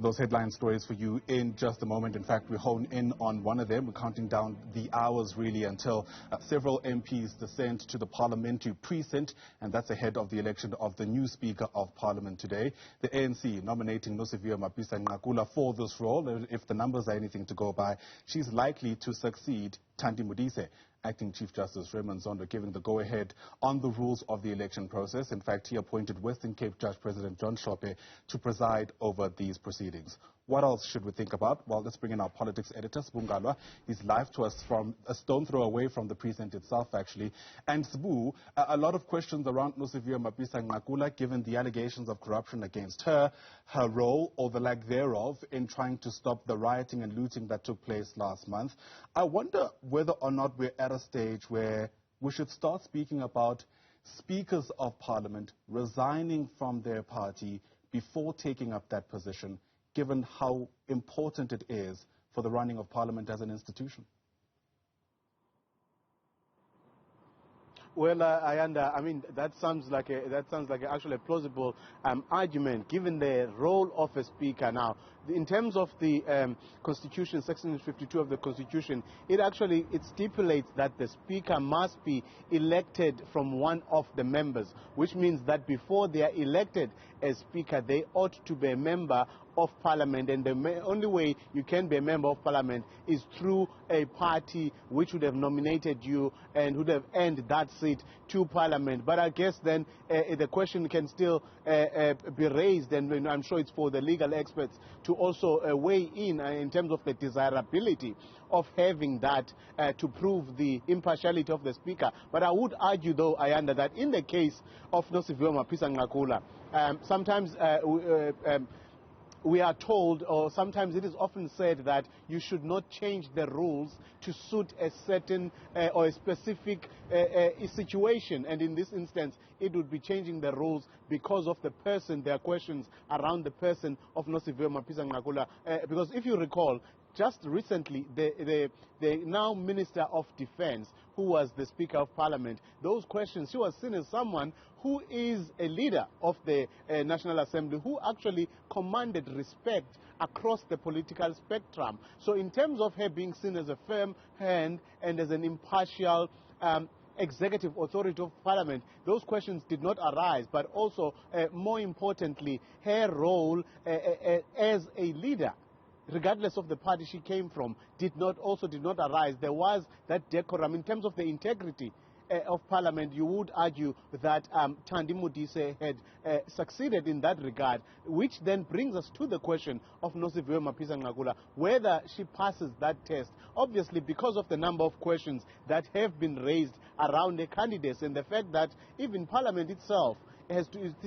Those headline stories for you in just a moment. In fact, we hone in on one of them. We're counting down the hours really until several MPs descend to the parliamentary precinct, and that's ahead of the election of the new Speaker of Parliament today. The ANC nominating Sbu Ngalwa for this role. If the numbers are anything to go by, she's likely to succeed Thandi Modise. Acting Chief Justice Raymond Zondo giving the go-ahead on the rules of the election process. In fact, he appointed Western Cape Judge President John Shope to preside over these proceedings. What else should we think about? Well, let's bring in our politics editor, Sbu Ngalwa. He's live to us from a stone throw away from the precinct itself, actually. And Sbu, a lot of questions around Sbu Ngalwa, given the allegations of corruption against her, her role or the lack thereof in trying to stop the rioting and looting that took place last month. I wonder whether or not we're at a stage where we should start speaking about speakers of parliament resigning from their party before taking up that position, given how important it is for the running of parliament as an institution. Well, I mean, that sounds like actually a plausible argument, given the role of a speaker. Now, in terms of the Constitution, Section 52 of the Constitution, it stipulates that the speaker must be elected from one of the members, which means that before they are elected as speaker, they ought to be a member of parliament, and the only way you can be a member of parliament is through a party which would have nominated you and would have earned that seat to parliament. But I guess then the question can still be raised, and I'm sure it's for the legal experts to also weigh in terms of the desirability of having that to prove the impartiality of the speaker. But I would argue, though, Ayanda, that in the case of Sbu Ngalwa, sometimes we are told, or sometimes it is often said, that you should not change the rules to suit a certain or a specific situation. And in this instance, it would be changing the rules because of the person. There are questions around the person of Sbu Ngalwa. Because if you recall, just recently, the now Minister of Defense, who was the Speaker of Parliament, those questions, she was seen as someone who is a leader of the National Assembly, who actually commanded respect across the political spectrum. So in terms of her being seen as a firm hand and as an impartial executive authority of parliament, those questions did not arise. But also, more importantly, her role as a leader, regardless of the party she came from, did not arise. There was that decorum in terms of the integrity of parliament. You would argue that Thandi Modise had succeeded in that regard, which then brings us to the question of Sbu Ngalwa, whether she passes that test. Obviously, because of the number of questions that have been raised around the candidates, and the fact that even parliament itself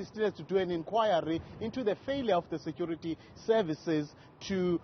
still has to do an inquiry into the failure of the security services to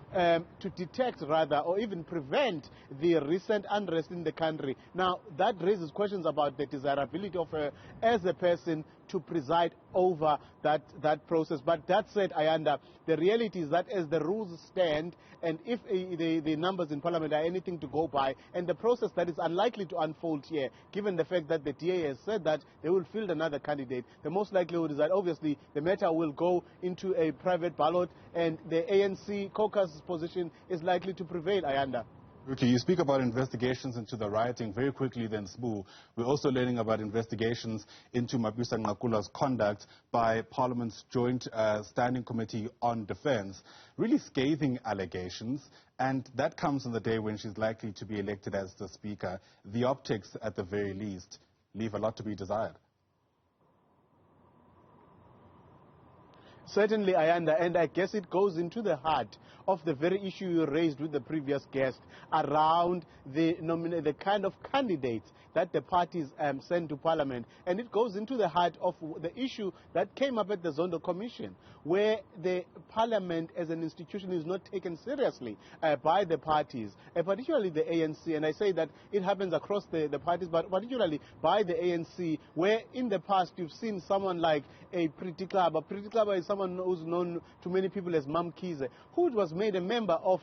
detect, rather, or even prevent the recent unrest in the country. Now, that raises questions about the desirability of her as a person to preside over that process. But that said, Ayanda, the reality is that as the rules stand, and if the numbers in parliament are anything to go by, and the process that is unlikely to unfold here, given the fact that the DA has said that they will field another candidate, the most likelihood is that obviously the matter will go into a private ballot, and the ANC caucus position is likely to prevail, Ayanda. Okay, you speak about investigations into the rioting. Very quickly then, Sbu, we're also learning about investigations into Sbu Ngalwa's conduct by Parliament's Joint Standing Committee on Defence. Really scathing allegations, and that comes on the day when she's likely to be elected as the Speaker. The optics, at the very least, leave a lot to be desired. Certainly, Ayanda, and I guess it goes into the heart of the very issue you raised with the previous guest around the kind of candidates that the parties send to Parliament. And it goes into the heart of the issue that came up at the Zondo Commission, where the Parliament as an institution is not taken seriously by the parties, particularly the ANC. And I say that it happens across the parties, but particularly by the ANC, where in the past you've seen someone like a Pretty Club. A Pretty Club is someone who's known to many people as Mam Kize, who was made a member of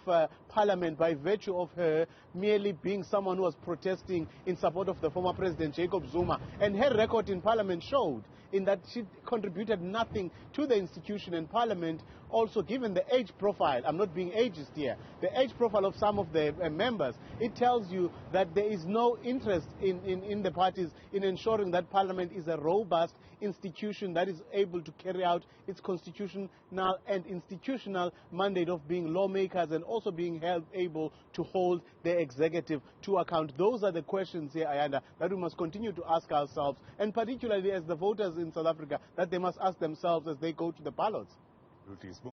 Parliament by virtue of her merely being someone who was protesting in support of the former President Jacob Zuma. And her record in Parliament showed in that she contributed nothing to the institution and Parliament. Also, given the age profile, I'm not being ageist here, the age profile of some of the members, it tells you that there is no interest in the parties in ensuring that Parliament is a robust institution that is able to carry out its constitutional and institutional mandate of being lawmakers and also being able to hold the executive to account. Those are the questions here, Ayanda, that we must continue to ask ourselves, and particularly as the voters in South Africa, that they must ask themselves as they go to the ballots.